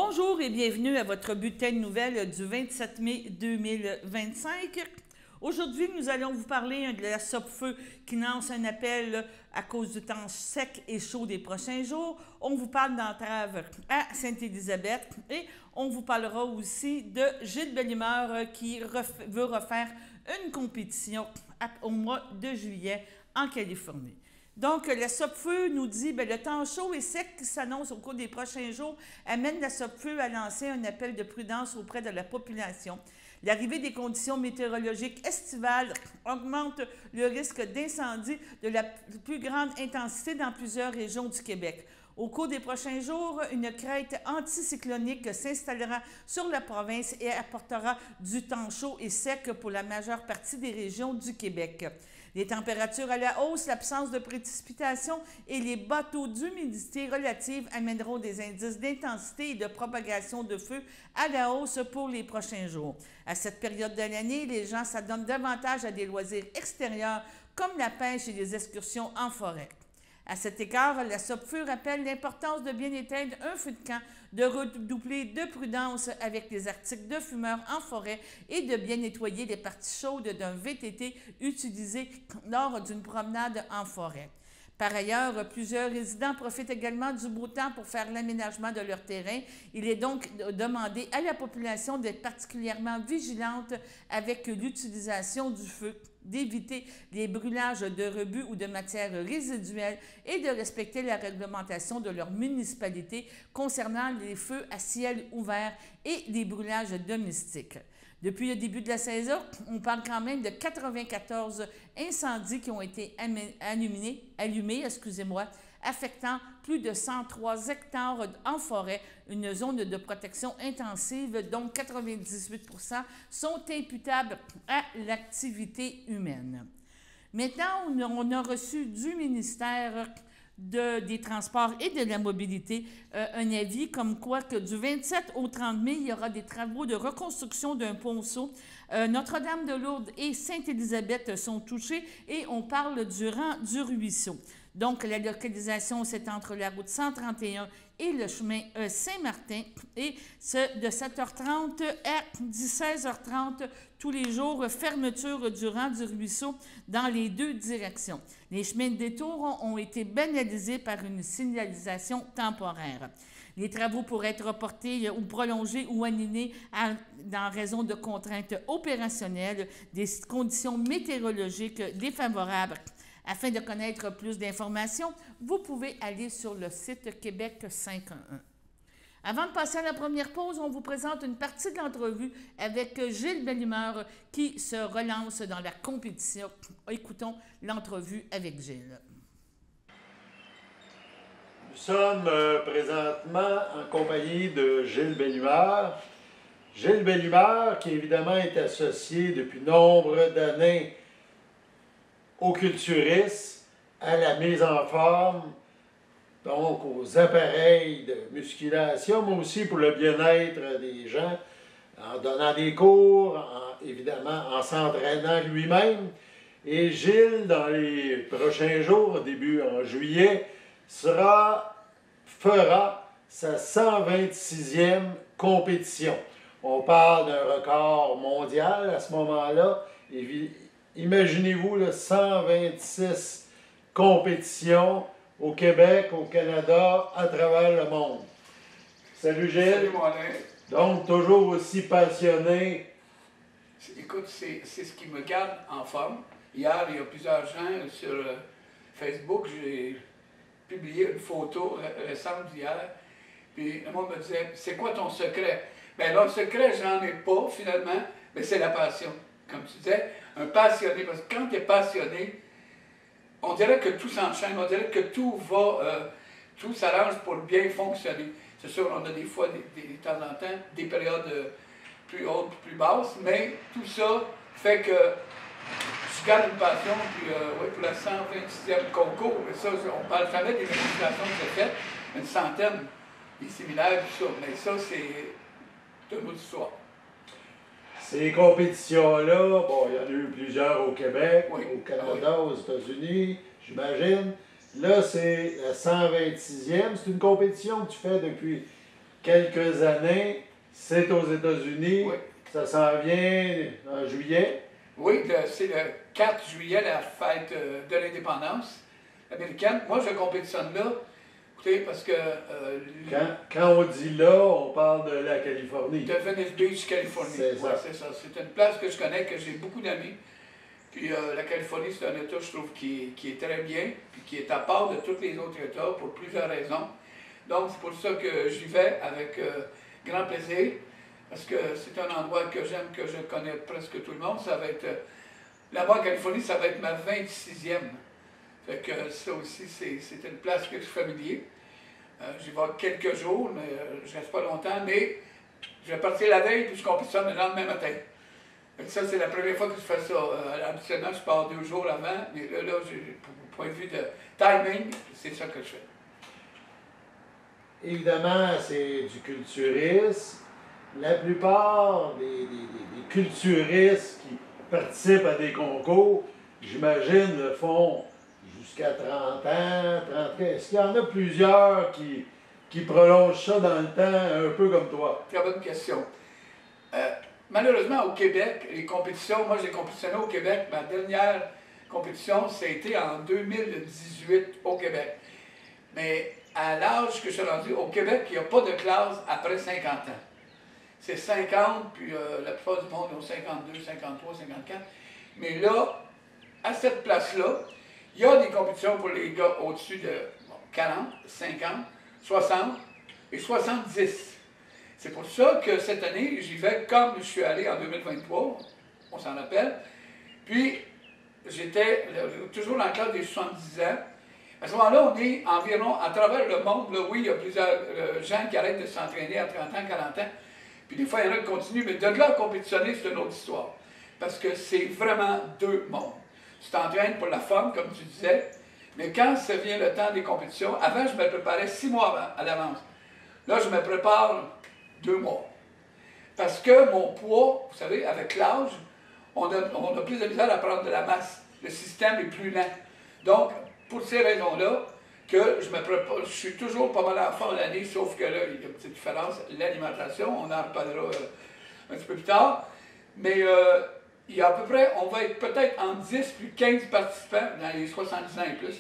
Bonjour et bienvenue à votre bulletin de nouvelles du 27 mai 2025. Aujourd'hui, nous allons vous parler de la SOPFEU qui lance un appel à cause du temps sec et chaud des prochains jours. On vous parle d'entrave à Sainte-Élisabeth et on vous parlera aussi de Gilles Bellemare qui veut refaire une compétition au mois de juillet en Californie. Donc, la SOPFEU nous dit que le temps chaud et sec qui s'annonce au cours des prochains jours amène la SOPFEU à lancer un appel de prudence auprès de la population. L'arrivée des conditions météorologiques estivales augmente le risque d'incendie de la plus grande intensité dans plusieurs régions du Québec. Au cours des prochains jours, une crête anticyclonique s'installera sur la province et apportera du temps chaud et sec pour la majeure partie des régions du Québec. Les températures à la hausse, l'absence de précipitations et les bas taux d'humidité relative amèneront des indices d'intensité et de propagation de feu à la hausse pour les prochains jours. À cette période de l'année, les gens s'adonnent davantage à des loisirs extérieurs comme la pêche et les excursions en forêt. À cet égard, la SOPFEU rappelle l'importance de bien éteindre un feu de camp, de redoubler de prudence avec les articles de fumeurs en forêt et de bien nettoyer les parties chaudes d'un VTT utilisé lors d'une promenade en forêt. Par ailleurs, plusieurs résidents profitent également du beau temps pour faire l'aménagement de leur terrain. Il est donc demandé à la population d'être particulièrement vigilante avec l'utilisation du feu, d'éviter les brûlages de rebuts ou de matières résiduelles et de respecter la réglementation de leur municipalité concernant les feux à ciel ouvert et les brûlages domestiques. Depuis le début de la saison, on parle quand même de 94 incendies qui ont été allumés, affectant plus de 103 hectares en forêt, une zone de protection intensive dont 98% sont imputables à l'activité humaine. Maintenant, on a reçu du ministère des Transports et de la Mobilité un avis comme quoi que du 27 au 30 mai, il y aura des travaux de reconstruction d'un ponceau. Notre-Dame-de-Lourdes et Sainte-Élisabeth sont touchés et on parle du rang du ruisseau. Donc, la localisation, c'est entre la route 131 et le chemin Saint-Martin et c'est de 7h30 à 16h30 tous les jours, fermeture du rang du ruisseau dans les deux directions. Les chemins de détour ont été banalisés par une signalisation temporaire. Les travaux pourraient être reportés ou prolongés ou annulés en raison de contraintes opérationnelles, des conditions météorologiques défavorables. Afin de connaître plus d'informations, vous pouvez aller sur le site Québec 511. Avant de passer à la première pause, on vous présente une partie de l'entrevue avec Gilles Bellemare qui se relance dans la compétition. Écoutons l'entrevue avec Gilles. Nous sommes présentement en compagnie de Gilles Bellemare. Gilles Bellemare qui évidemment est associé depuis nombre d'années au culturisme, à la mise en forme, donc aux appareils de musculation, mais aussi pour le bien-être des gens, en donnant des cours, évidemment en s'entraînant lui-même. Et Gilles, dans les prochains jours, début en juillet, fera sa 126e compétition. On parle d'un record mondial à ce moment-là. Imaginez-vous 126 compétitions au Québec, au Canada, à travers le monde. Salut Gilles. Salut mon Alain. Donc, toujours aussi passionné. Écoute, c'est ce qui me garde en forme. Hier, il y a plusieurs gens sur Facebook, j'ai publié une photo récente d'hier. Puis le monde me disait, c'est quoi ton secret? Bien là, le secret, j'en ai pas finalement, mais c'est la passion. Comme tu disais, un passionné, parce que quand tu es passionné, on dirait que tout s'enchaîne, on dirait que tout s'arrange pour bien fonctionner. C'est sûr, on a des fois, de temps en temps, des périodes plus hautes, plus basses, mais tout ça fait que je garde une passion, puis oui, pour la 126e concours, mais ça, on ne parle jamais des manifestations que j'ai faites, une centaine, des séminaires, tout ça, mais ça, c'est une autre histoire. Ces compétitions-là, bon, il y en a eu plusieurs au Québec, oui, au Canada, oui, aux États-Unis, j'imagine. Là, c'est la 126e. C'est une compétition que tu fais depuis quelques années. C'est aux États-Unis. Oui. Ça s'en vient en juillet. Oui, c'est le 4 juillet, la fête de l'indépendance américaine. Moi, je compétitionne là, écoutez, parce que... Quand on dit là, on parle de la Californie. De Venice Beach, Californie. C'est ouais, c'est ça. C'est une place que je connais, que j'ai beaucoup d'amis. Puis la Californie, c'est un État, je trouve, qui est très bien, puis qui est à part de tous les autres États pour plusieurs raisons. Donc, c'est pour ça que j'y vais avec grand plaisir, parce que c'est un endroit que j'aime, que je connais presque tout le monde. Ça va être, là-bas en Californie, ça va être ma 26e. Fait que ça aussi, c'est une place que je suis familier. J'y vais quelques jours, mais je ne reste pas longtemps, mais je vais partir la veille, puis je compétitionne le lendemain matin. Ça, c'est la première fois que je fais ça. Habituellement, je pars 2 jours avant, mais là pour point de vue de timing, c'est ça que je fais. Évidemment, c'est du culturisme. La plupart des culturistes qui participent à des concours, j'imagine, le font jusqu'à 30 ans, 30 ans. Est-ce qu'il y en a plusieurs qui prolongent ça dans le temps, un peu comme toi? Très bonne question. Malheureusement, au Québec, les compétitions, moi j'ai compétitionné au Québec, ma dernière compétition, ça a été en 2018 au Québec. Mais à l'âge que je suis rendu, au Québec, il n'y a pas de classe après 50 ans. C'est 50, puis la plupart du monde ont 52, 53, 54. Mais là, à cette place-là, il y a des compétitions pour les gars au-dessus de 40, 50, 60 et 70. C'est pour ça que cette année, j'y vais comme je suis allé en 2023, on s'en rappelle. Puis, j'étais toujours dans la classe des 70 ans. À ce moment-là, on est environ, à travers le monde, là, oui, il y a plusieurs gens qui arrêtent de s'entraîner à 30 ans, 40 ans. Puis des fois, il y en a qui continuent, mais de là à compétitionner, c'est une autre histoire. Parce que c'est vraiment 2 mondes. Tu t'entraînes pour la forme, comme tu disais, mais quand ça vient le temps des compétitions, avant, je me préparais 6 mois à l'avance. Là, je me prépare 2 mois. Parce que mon poids, vous savez, avec l'âge, on a plus de misère à prendre de la masse. Le système est plus lent. Donc, pour ces raisons-là, que je me prépare, je suis toujours pas mal à fond l'année, sauf que là, il y a une petite différence, l'alimentation, on en reparlera un petit peu plus tard. Mais il y a à peu près, on va être peut-être entre 10 puis 15 participants dans les 70 ans et plus.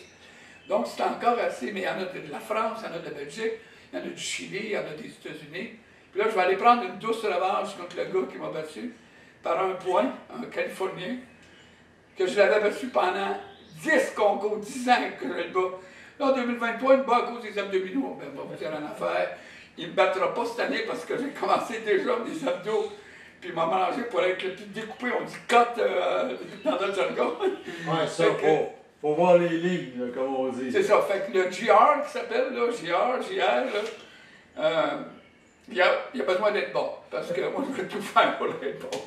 Donc, c'est encore assez, mais il y en a de la France, il y en a de la Belgique, il y en a du Chili, il y en a des États-Unis. Puis là, je vais aller prendre une douce revanche contre le gars qui m'a battu par 1 point, un Californien, que je l'avais battu pendant 10 concours, 10 ans que je le bats. Là, en 2023, il me bat à cause des abdominaux. Ben, on va vous dire une affaire. Il ne me battra pas cette année parce que j'ai commencé déjà des abdos. Puis il m'a mélangé pour être le plus découpé. On dit cut dans notre jargon. Ouais, ça, faut voir les lignes, là, comme on dit. C'est ça. Fait que le GR qui s'appelle, là, JR, là, il a besoin d'être bon. Parce que moi, je vais tout faire pour être bon.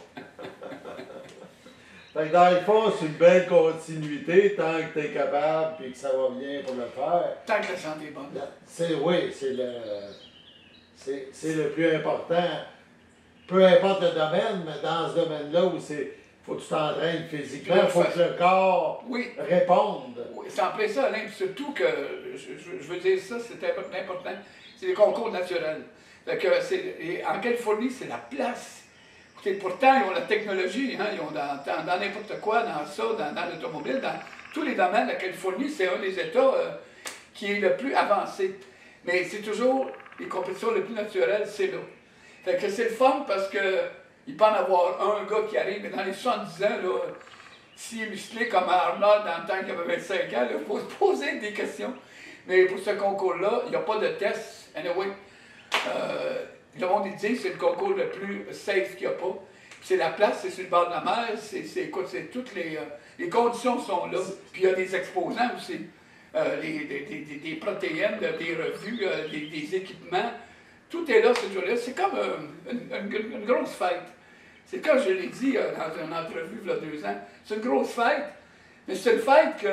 Fait que dans le fond, c'est une belle continuité tant que tu es capable et que ça va bien pour le faire. Tant que la santé est bonne. Oui, c'est le plus important. Peu importe le domaine, mais dans ce domaine-là où il faut que tu t'entraînes physiquement, il faut que le corps réponde. Oui, c'est en plein ça, Alain. Puis surtout que, je veux dire ça, c'est important, c'est les concours naturels. Fait que en Californie, c'est la place. Écoutez, pourtant, ils ont la technologie, hein, ils ont dans n'importe quoi, dans ça, dans l'automobile, dans tous les domaines. La Californie, c'est un des États qui est le plus avancé. Mais c'est toujours les compétitions les plus naturelles, c'est là. Fait que c'est le fun parce qu'il peut en avoir un gars qui arrive, mais dans les 70 ans, là, s'il est musclé comme Arnold dans le temps qu'il avait 25 ans, il faut se poser des questions. Mais pour ce concours-là, il n'y a pas de test. Anyway, le monde il dit c'est le concours le plus safe qu'il n'y a pas. C'est la place, c'est sur le bord de la mer, écoute, toutes les conditions sont là. Puis il y a des exposants aussi, des protéines, des revues, des équipements. Tout est là ce jour-là. C'est comme une grosse fête. C'est comme je l'ai dit dans une entrevue il y a 2 ans. C'est une grosse fête, mais c'est une fête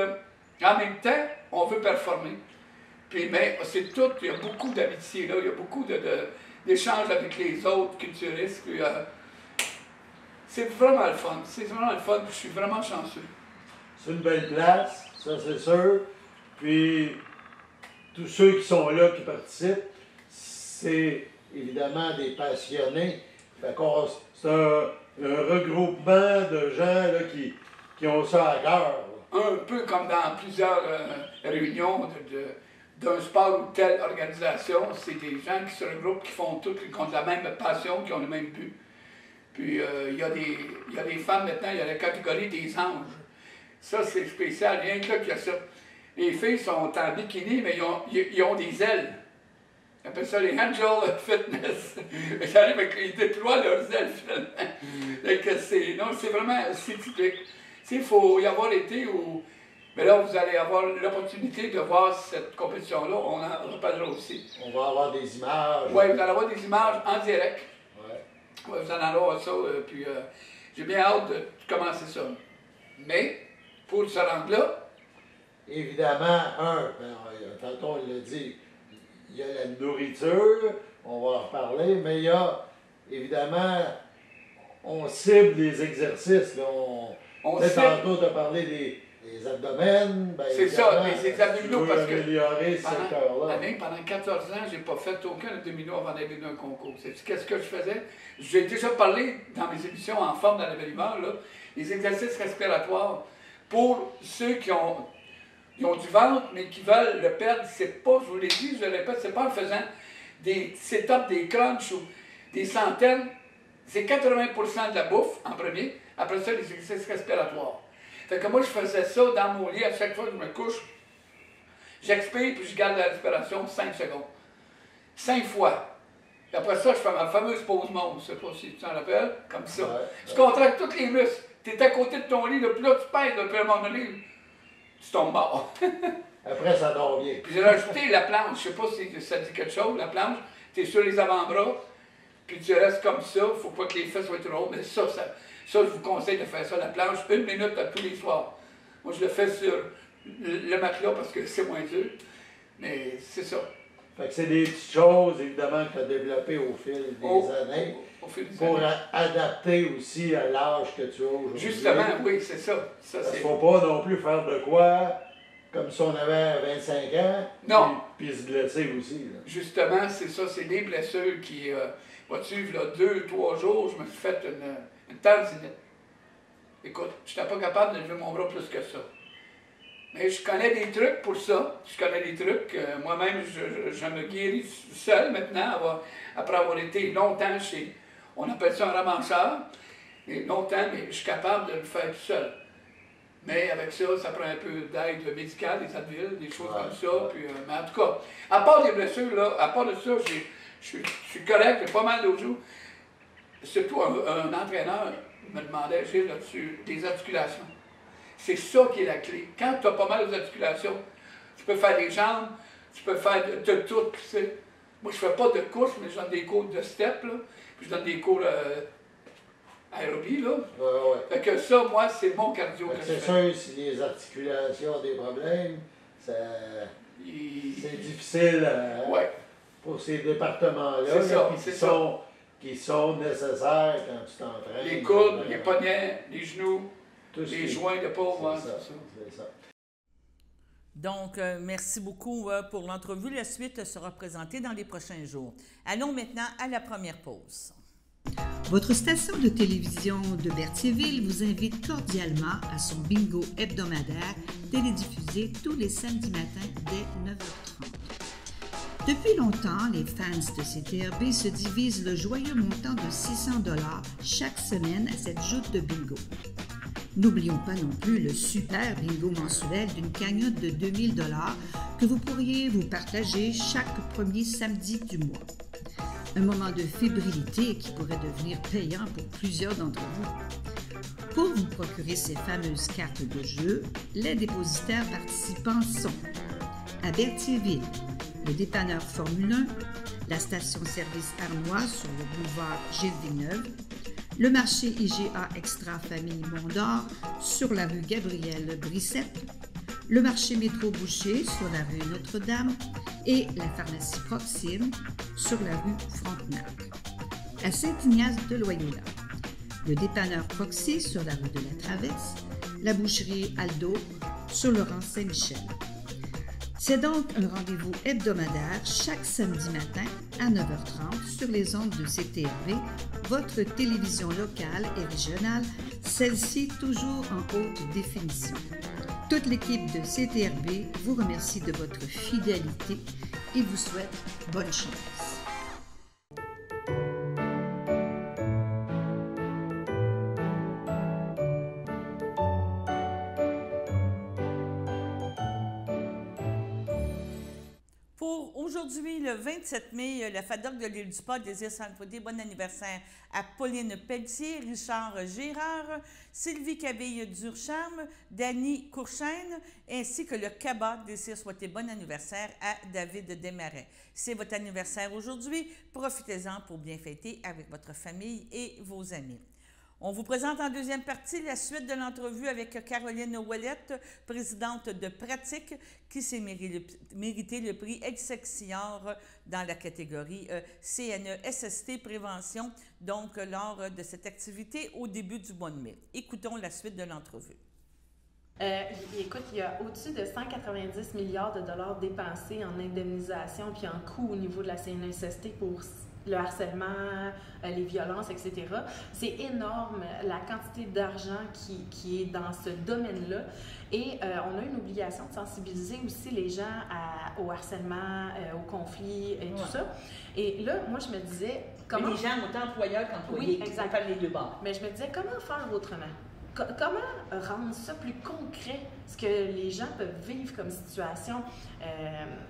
qu'en même temps, on veut performer. Puis, mais c'est tout, il y a beaucoup d'amitié là, il y a beaucoup d'échanges avec les autres culturistes. Puis, c'est vraiment le fun. C'est vraiment le fun, puis je suis vraiment chanceux. C'est une belle place, ça c'est sûr. Puis, tous ceux qui sont là, qui participent, c'est évidemment des passionnés. C'est un regroupement de gens là, qui ont ça à cœur. Un peu comme dans plusieurs réunions d'un sport ou telle organisation, c'est des gens qui se regroupent, qui font tout, qui ont la même passion, qui ont le même but. Puis il y a des femmes maintenant, il y a la catégorie des anges. Ça, c'est spécial, rien que là qu'il y a ça. Les filles sont en bikini, mais ils ont des ailes. Ils appellent ça les Angel Fitness. Ils déploient leurs ailes, finalement. C'est vraiment typique. Il faut y avoir été où... Mais là, vous allez avoir l'opportunité de voir cette compétition-là. On en reparlera aussi. On va avoir des images. Oui, vous allez avoir des images en direct. Ouais. Ouais, vous allez avoir ça. Puis j'ai bien hâte de commencer ça. Mais, pour se rendre là... Évidemment, tantôt on l'a dit, il y a la nourriture, on va en reparler, mais il y a, évidemment, on cible des exercices. Là, tantôt, tu as parlé des abdomens. C'est ça, les abdominaux, parce que améliorer ce secteur-là. Pendant 14 ans, je n'ai pas fait aucun abdominaux avant d'aller d'un concours. Qu'est-ce que je faisais? J'ai déjà parlé dans mes émissions en forme dans la belle humeur, là, les exercices respiratoires pour ceux qui ont du ventre, mais qui veulent le perdre. C'est pas, je vous l'ai dit, je le répète, c'est pas en faisant des sit-ups, des crunchs ou des centaines. C'est 80% de la bouffe en premier, après ça, les exercices respiratoires. Fait que moi, je faisais ça dans mon lit, à chaque fois que je me couche, j'expire puis je garde la respiration 5 secondes. 5 fois. Et après ça, je fais ma fameuse pause monde, je ne sais pas si tu t'en rappelles, comme ça. Je contracte tous les muscles. Tu es à côté de ton lit, puis là, tu pèses, puis à un moment donné, tu tombes mort. Après, ça dort bien. Puis j'ai rajouté la planche. Je ne sais pas si ça dit quelque chose, la planche. Tu es sur les avant-bras, puis tu restes comme ça. Il ne faut pas que les fesses soient trop hautes. Mais ça, je vous conseille de faire ça, la planche, 1 minute à tous les soirs. Moi, je le fais sur le matelas parce que c'est moins dur. Mais c'est ça. Fait que c'est des petites choses, évidemment, que tu as développées au fil des années. Pour adapter aussi à l'âge que tu as aujourd'hui. Justement, oui, c'est ça. Parce qu'il ne faut pas non plus faire de quoi comme si on avait 25 ans. Non. Puis se blesser aussi. Là. Justement, c'est ça. C'est des blessures qui... vois-tu, là, 2-3 jours, je me suis fait une tendinite. Écoute, je n'étais pas capable de lever mon bras plus que ça. Mais je connais des trucs pour ça. Je connais des trucs. Moi-même, je me guéris seul maintenant, après avoir été longtemps chez... On appelle ça un ramasseur. Et longtemps, mais je suis capable de le faire tout seul. Mais avec ça, ça prend un peu d'aide médicale, des Advil, des choses comme ça. Puis, mais en tout cas, à part des blessures, là, à part de ça, je suis correct, j'ai pas mal d'autres jours. Surtout un entraîneur me demandait, j'ai là-dessus des articulations. C'est ça qui est la clé. Quand tu as pas mal aux articulations, tu peux faire des jambes, tu peux faire de tout. Tu sais. Moi, je ne fais pas de course, mais je donne des cours de step, là, puis je donne des cours aérobie, là. Fait que ça, moi, c'est mon cardio que je fais. C'est sûr, si les articulations ont des problèmes, c'est difficile pour ces départements-là qui sont nécessaires quand tu t'entraînes. Les coudes, les poignets, les genoux, les joints de pauvre. C'est ça. Donc, merci beaucoup pour l'entrevue. La suite sera présentée dans les prochains jours. Allons maintenant à la première pause. Votre station de télévision de Berthierville vous invite cordialement à son bingo hebdomadaire télédiffusé tous les samedis matins dès 9h30. Depuis longtemps, les fans de CTRB se divisent le joyeux montant de 600 $ chaque semaine à cette joute de bingo. N'oublions pas non plus le super bingo mensuel d'une cagnotte de 2000 $ que vous pourriez vous partager chaque premier samedi du mois. Un moment de fébrilité qui pourrait devenir payant pour plusieurs d'entre vous. Pour vous procurer ces fameuses cartes de jeu, les dépositaires participants sont à Berthierville, le dépanneur Formule 1, la station-service Armois sur le boulevard Gilles Villeneuve, le marché IGA Extra Famille Mont-d'Or sur la rue Gabrielle Brissette, le marché Métro Boucher sur la rue Notre-Dame et la pharmacie Proxime sur la rue Frontenac. À Saint-Ignace de Loyola, le dépanneur Proxy sur la rue de la Traverse, la boucherie Aldo sur le rang Saint-Michel. C'est donc un rendez-vous hebdomadaire chaque samedi matin à 9h30 sur les ondes de CTRV, votre télévision locale et régionale, celle-ci toujours en haute définition. Toute l'équipe de CTRV vous remercie de votre fidélité et vous souhaite bonne chance. Aujourd'hui, le 27 mai, la FADOC de l'île du Pas désire souhaiter bon anniversaire à Pauline Pelletier, Richard Gérard, Sylvie Cabille-Durcham, Dany Courchaine, ainsi que le CABA désire souhaiter bon anniversaire à David Desmarais. C'est votre anniversaire aujourd'hui. Profitez-en pour bien fêter avec votre famille et vos amis. On vous présente en deuxième partie la suite de l'entrevue avec Caroline Ouellette, présidente de Pratique, qui s'est mérité le prix Excelsior dans la catégorie CNE-SST Prévention, donc lors de cette activité au début du mois de mai. Écoutons la suite de l'entrevue. Écoute, il y a au-dessus de 190 milliards de dollars dépensés en indemnisation puis en coûts au niveau de la CNE-SST pour le harcèlement, les violences, etc. C'est énorme la quantité d'argent qui est dans ce domaine-là. Et on a une obligation de sensibiliser aussi les gens au harcèlement, au conflit et tout ça. Et là, moi, je me disais... comment... Les gens, autant employeurs qu'employés, oui, exactement. les deux bords. Mais je me disais, comment faire autrement? Comment rendre ça plus concret, ce que les gens peuvent vivre comme situation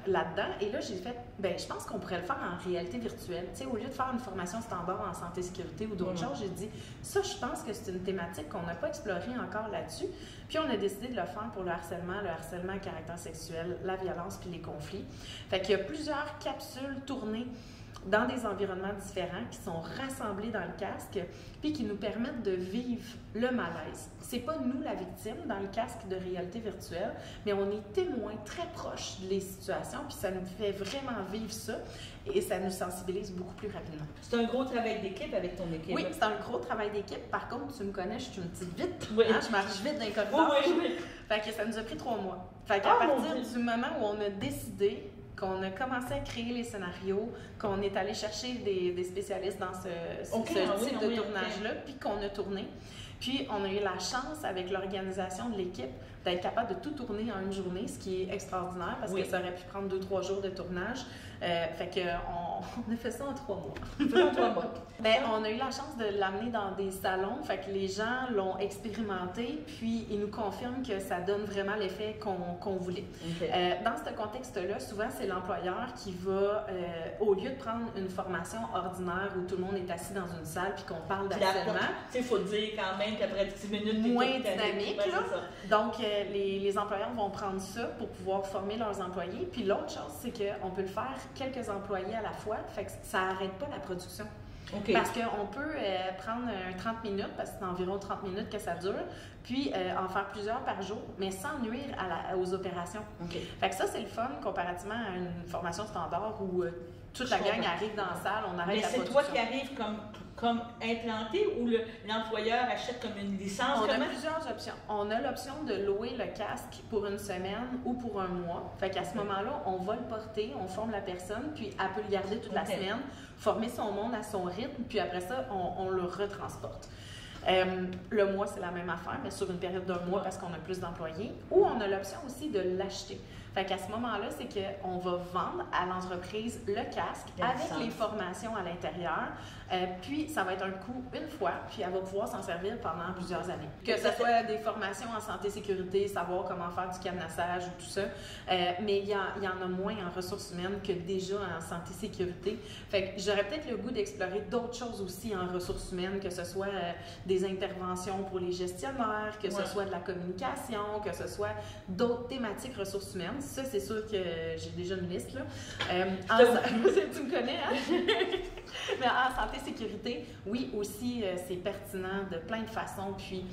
là-dedans? Et là, j'ai fait, je pense qu'on pourrait le faire en réalité virtuelle. Tu sais, au lieu de faire une formation standard en santé sécurité ou d'autres choses, j'ai dit, ça, je pense que c'est une thématique qu'on n'a pas explorée encore là-dessus. Puis on a décidé de le faire pour le harcèlement à caractère sexuel, la violence puis les conflits. Fait qu'il y a plusieurs capsules tournées dans des environnements différents qui sont rassemblés dans le casque puis qui nous permettent de vivre le malaise. C'est pas nous la victime dans le casque de réalité virtuelle, mais on est témoin très proche des situations puis ça nous fait vraiment vivre ça et ça nous sensibilise beaucoup plus rapidement. C'est un gros travail d'équipe avec ton équipe. Oui, c'est un gros travail d'équipe. Par contre, tu me connais, je suis une petite vite. Oui. Hein, je marche vite dans les corridors. Oui. Fait que ça nous a pris 3 mois. Fait qu'à partir du moment où on a décidé qu'on a commencé à créer les scénarios, qu'on est allé chercher des spécialistes dans ce type de tournage-là, puis qu'on a tourné. Puis, on a eu la chance, avec l'organisation de l'équipe, d'être capable de tout tourner en une journée, ce qui est extraordinaire, parce que ça aurait pu prendre 2-3 jours de tournage. Fait qu'on a fait ça en 3 mois. On a eu la chance de l'amener dans des salons, fait que les gens l'ont expérimenté, puis ils nous confirment que ça donne vraiment l'effet qu'on voulait. Okay. Dans ce contexte-là, souvent, c'est l'employeur qui va, au lieu de prendre une formation ordinaire où tout le monde est assis dans une salle puis qu'on parle d'harcèlement... Il faut dire quand même qu'après 10 minutes... moins dynamique, là. Donc, les employeurs vont prendre ça pour pouvoir former leurs employés. Puis l'autre chose, c'est qu'on peut le faire quelques employés à la fois, fait que ça n'arrête pas la production. Okay. Parce qu'on peut prendre 30 minutes, parce que c'est environ 30 minutes que ça dure, puis en faire plusieurs par jour, mais sans nuire aux opérations. Okay. Fait que ça, c'est le fun comparativement à une formation standard où toute la gang arrive dans la salle, on arrête la production. Mais c'est toi qui arrives comme implanté ou l'employeur achète comme une licence? On a plusieurs options. On a l'option de louer le casque pour une semaine ou pour un mois. Fait qu'à ce moment-là, on va le porter, on forme la personne, puis elle peut le garder toute la semaine, former son monde à son rythme, puis après ça, on le retransporte. Le mois, c'est la même affaire, mais sur une période d'un mois parce qu'on a plus d'employés. Ou on a l'option aussi de l'acheter. Fait qu'à ce moment-là, c'est qu'on va vendre à l'entreprise le casque avec les formations à l'intérieur. Puis, ça va être un coût une fois, puis elle va pouvoir s'en servir pendant plusieurs années. Que ce soit des formations en santé-sécurité, savoir comment faire du cadenassage ou tout ça. Mais il y en a moins en ressources humaines que déjà en santé-sécurité. Fait que j'aurais peut-être le goût d'explorer d'autres choses aussi en ressources humaines, que ce soit des interventions pour les gestionnaires, que ce soit de la communication, que ce soit d'autres thématiques ressources humaines. Ça, c'est sûr que j'ai déjà une liste, là. Tu me connais, hein? Mais en santé-sécurité, oui, aussi, c'est pertinent de plein de façons. Puis,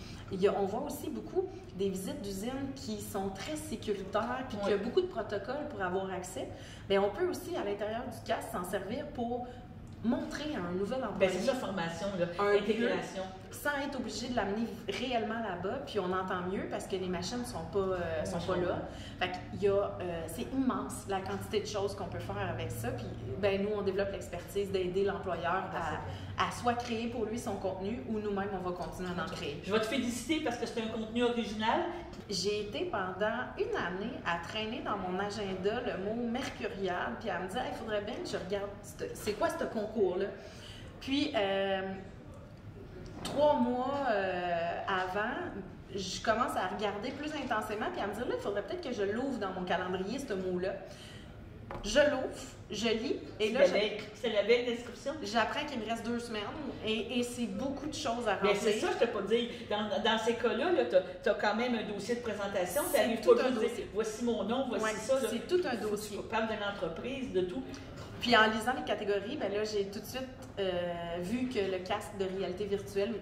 on voit aussi beaucoup des visites d'usines qui sont très sécuritaires, puis qu'il y a beaucoup de protocoles pour avoir accès. Mais on peut aussi, à l'intérieur du casque, s'en servir pour montrer à un nouvel employé. C'est ça, formation, intégration. sans être obligé de l'amener réellement là-bas, puis on entend mieux parce que les machines sont pas là. Fait qu'il y a, c'est immense la quantité de choses qu'on peut faire avec ça, puis ben nous, on développe l'expertise d'aider l'employeur à soit créer pour lui son contenu ou nous-mêmes, on va continuer à en créer. Je vais te féliciter parce que c'est un contenu original. J'ai été pendant une année à traîner dans mon agenda le mot mercurial, puis à me dire, il faudrait bien que je regarde, c'est quoi ce concours-là? Puis, 3 mois avant, je commence à regarder plus intensément, puis à me dire, là, il faudrait peut-être que je l'ouvre dans mon calendrier, ce mot-là. Je l'ouvre, je lis, et là, c'est la belle description. J'apprends qu'il me reste 2 semaines, et c'est beaucoup de choses à remplir. Mais c'est ça, je t'ai pas dit. Dans ces cas-là, tu as quand même un dossier de présentation. Tu n'arrives pas à dire, voici mon nom, voici ça. C'est tout un dossier. Tu parles de l'entreprise, de tout. Puis en lisant les catégories, ben là, j'ai tout de suite vu que le casque de réalité virtuelle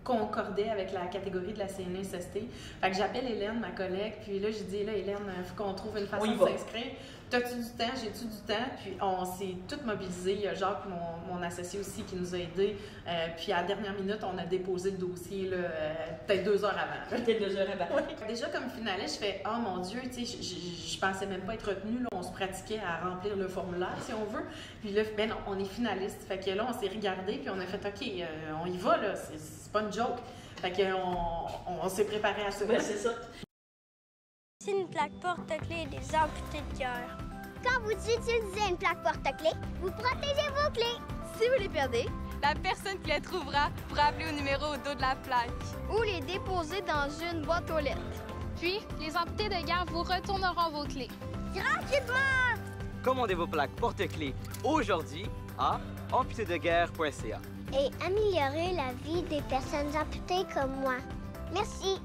concordait avec la catégorie de la CNESST. Fait que j'appelle Hélène, ma collègue, puis là, j'ai dit, là, Hélène, il faut qu'on trouve une façon de s'inscrire. T'as-tu du temps? J'ai-tu du temps? Puis on s'est toutes mobilisées. Il y a Jacques, mon associé aussi, qui nous a aidés. Puis à la dernière minute, on a déposé le dossier, peut-être 2 heures avant. Peut-être 2 heures avant. Oui. Déjà, comme finaliste, je fais « Oh mon Dieu, tu sais, je pensais même pas être retenue. Là, on se pratiquait à remplir le formulaire, si on veut. » Puis là, ben non, on est finaliste. Fait que là, on s'est regardé, puis on a fait « OK, on y va, là. C'est pas une joke. » Fait qu'on s'est préparé à ça. Ben, c'est ça. C'est une plaque porte-clés des amputés de cœur. Quand vous utilisez une plaque porte-clés, vous protégez vos clés. Si vous les perdez, la personne qui les trouvera pourra appeler au numéro au dos de la plaque. Ou les déposer dans une boîte aux lettres. Puis, les amputés de guerre vous retourneront vos clés. Gratuitement! Commandez vos plaques porte-clés aujourd'hui à amputédeguerre.ca. Et améliorer la vie des personnes amputées comme moi. Merci.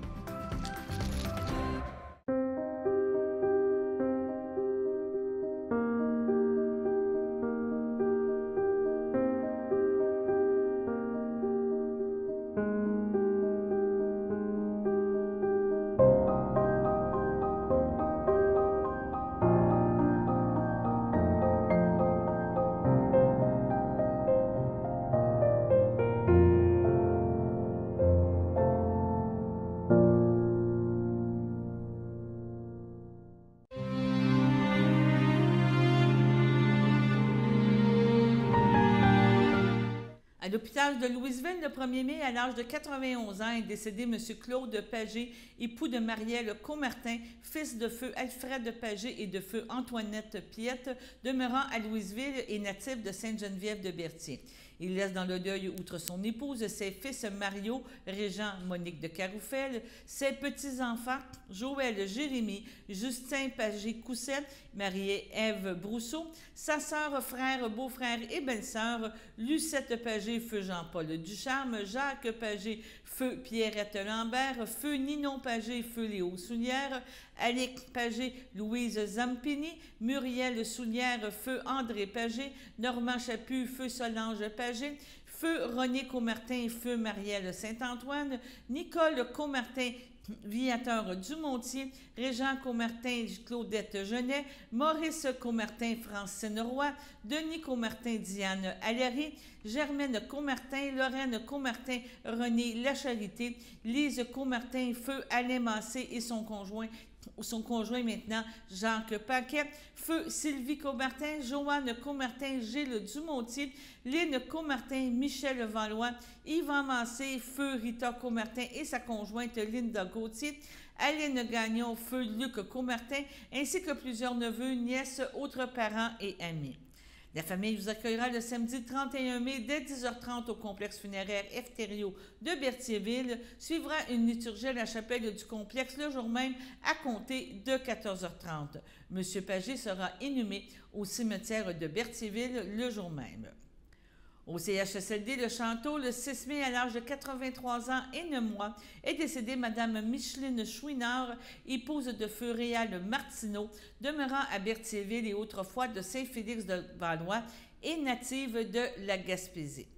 À l'hôpital de Louisville, le 1er mai, à l'âge de 91 ans, est décédé M. Claude Pagé, époux de Marielle Comartin, fils de feu Alfred Pagé et de feu Antoinette Piette, demeurant à Louisville et natif de Sainte-Geneviève-de-Berthier. Il laisse dans le deuil, outre son épouse, ses fils Mario, Régent, Monique de Caroufel, ses petits-enfants, Joël, Jérémy, Justin Pagé-Coussette, Marie-Ève Brousseau, sa sœur, frère, beau-frère et belle-sœur, Lucette Pagé, feu Jean-Paul Ducharme, Jacques Pagé, feu Pierrette Lambert, feu Ninon Pagé, feu Léo Soulière, Alec Pagé, Louise Zampini, Muriel Soulière, feu André Pagé, Normand Chaput, feu Solange Pagé, feu René Comartin, feu Marielle Saint-Antoine, Nicole Comartin, Viateur Dumontier, Régent Comartin, Claudette Genet, Maurice Comartin, Francine Roy, Denis Comartin, Diane Allary, Germaine Comartin, Lorraine Comartin, René Lacharité, Lise Comartin, feu Alain Massé et son conjoint maintenant, Jacques Paquet, feu Sylvie Comartin, Joanne Comartin, Gilles Dumontier, Lynne Comartin, Michel Valois, Yvan Massé, feu Rita Comartin et sa conjointe Linda Gauthier, Aline Gagnon, feu Luc Comartin, ainsi que plusieurs neveux, nièces, autres parents et amis. La famille vous accueillera le samedi 31 mai dès 10h30 au complexe funéraire Efterio de Berthierville. Suivra une liturgie à la chapelle du complexe le jour même à compter de 14h30. M. Pagé sera inhumé au cimetière de Berthierville le jour même. Au CHSLD de Chantaux, le 6 mai, à l'âge de 83 ans et 9 mois, est décédée Mme Micheline Chouinard, épouse de feu Réal Martineau, demeurant à Berthierville et autrefois de Saint-Félix-de-Valois et native de la Gaspésie.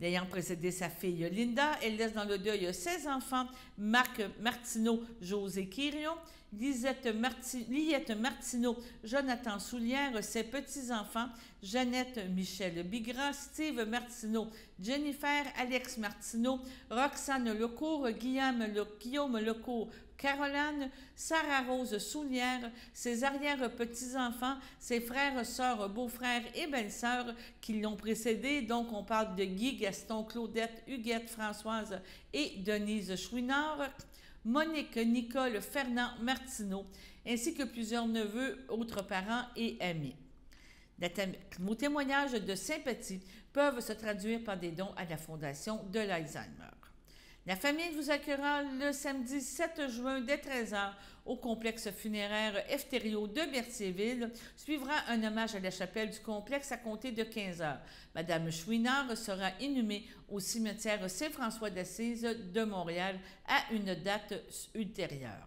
L'ayant précédé sa fille Linda, elle laisse dans le deuil 16 enfants, Marc Martineau, José Quirion, Liette Martineau, Jonathan Soulière, ses petits-enfants, Jeannette Michel Bigras, Steve Martineau, Jennifer Alex Martineau, Roxane Lecourt, Guillaume Lecourt, Caroline, Sarah-Rose Soulière, ses arrière-petits-enfants, ses frères, sœurs, beaux-frères et belles-sœurs qui l'ont précédé. Donc, on parle de Guy, Gaston, Claudette, Huguette, Françoise et Denise Chouinard, Monique, Nicole, Fernand Martineau, ainsi que plusieurs neveux, autres parents et amis. Vos témoignages de sympathie peuvent se traduire par des dons à la Fondation de l'Alzheimer. La famille vous accueillera le samedi 7 juin dès 13h au complexe funéraire Efterio de Berthierville. Suivra un hommage à la chapelle du complexe à compter de 15h. Madame Chouinard sera inhumée au cimetière Saint-François d'Assise de Montréal à une date ultérieure.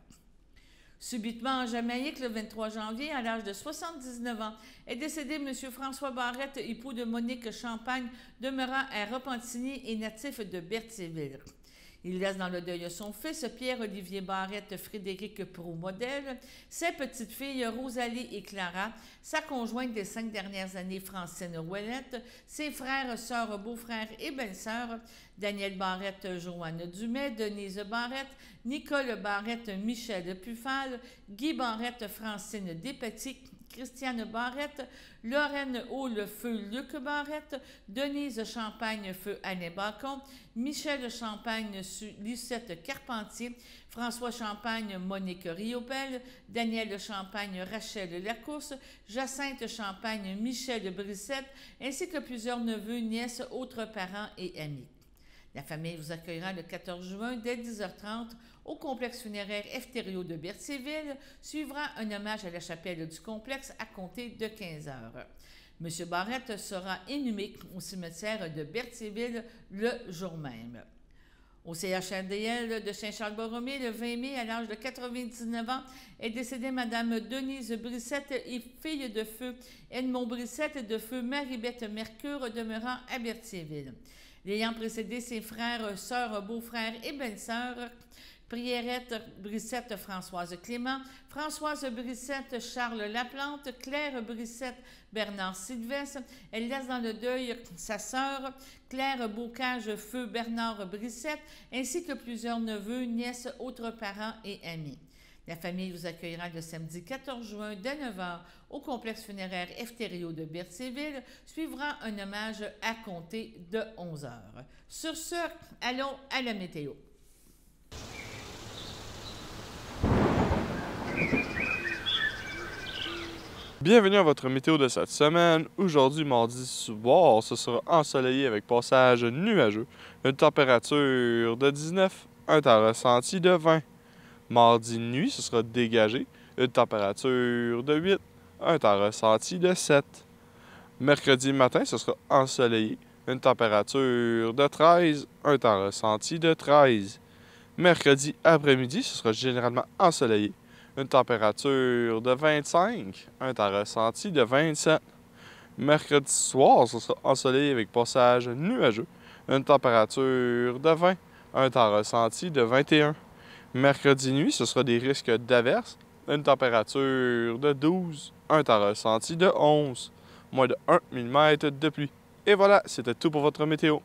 Subitement en Jamaïque, le 23 janvier, à l'âge de 79 ans, est décédé M. François Barrette, époux de Monique Champagne, demeurant à Repentigny et natif de Berthierville. Il laisse dans le deuil son fils, Pierre-Olivier Barrette, Frédéric Proux-Modèle, ses petites filles, Rosalie et Clara, sa conjointe des 5 dernières années, Francine Ouellette, ses frères, sœurs, beaux-frères et belles-sœurs, Daniel Barrette, Joanne Dumais, Denise Barrette, Nicole Barrette, Michel Puffal, Guy Barrette, Francine Despetit, Christiane Barrette, Lorraine Haut-le-Feu, Luc Barrette, Denise Champagne, Feu Alain Bacon, Michel Champagne, Lucette Carpentier, François Champagne, Monique Riopel, Daniel Champagne, Rachel Lacourse, Jacinthe Champagne, Michel Brissette, ainsi que plusieurs neveux, nièces, autres parents et amis. La famille vous accueillera le 14 juin dès 10h30 au complexe funéraire Efterio de Berthierville. Suivra un hommage à la chapelle du complexe à compter de 15h. M. Barrette sera inhumé au cimetière de Berthierville le jour même. Au CHRDL de Saint-Charles-Borromée, le 20 mai, à l'âge de 99 ans, est décédée Mme Denise Brissette et fille de feu Edmond Brissette et de feu Marie-Bette Mercure demeurant à Berthierville. L'ayant précédé ses frères, sœurs, beaux-frères et belles-sœurs, Pierrette Brissette, Françoise Clément, Françoise Brissette, Charles Laplante, Claire Brissette, Bernard Sylvestre. Elle laisse dans le deuil sa sœur, Claire Bocage, Feu Bernard Brissette, ainsi que plusieurs neveux, nièces, autres parents et amis. La famille vous accueillera le samedi 14 juin dès 9h au complexe funéraire Efterio de Berthierville. Suivra un hommage à compter de 11h. Sur ce, allons à la météo. Bienvenue à votre météo de cette semaine. Aujourd'hui, mardi soir, ce sera ensoleillé avec passage nuageux. Une température de 19, un temps ressenti de 20. Mardi nuit, ce sera dégagé. Une température de 8, un temps ressenti de 7. Mercredi matin, ce sera ensoleillé. Une température de 13, un temps ressenti de 13. Mercredi après-midi, ce sera généralement ensoleillé. Une température de 25, un temps ressenti de 27. Mercredi soir, ce sera ensoleillé avec passage nuageux. Une température de 20, un temps ressenti de 21. Mercredi nuit, ce sera des risques d'averses. Une température de 12, un temps ressenti de 11. Moins de 1 mm de pluie. Et voilà, c'était tout pour votre météo.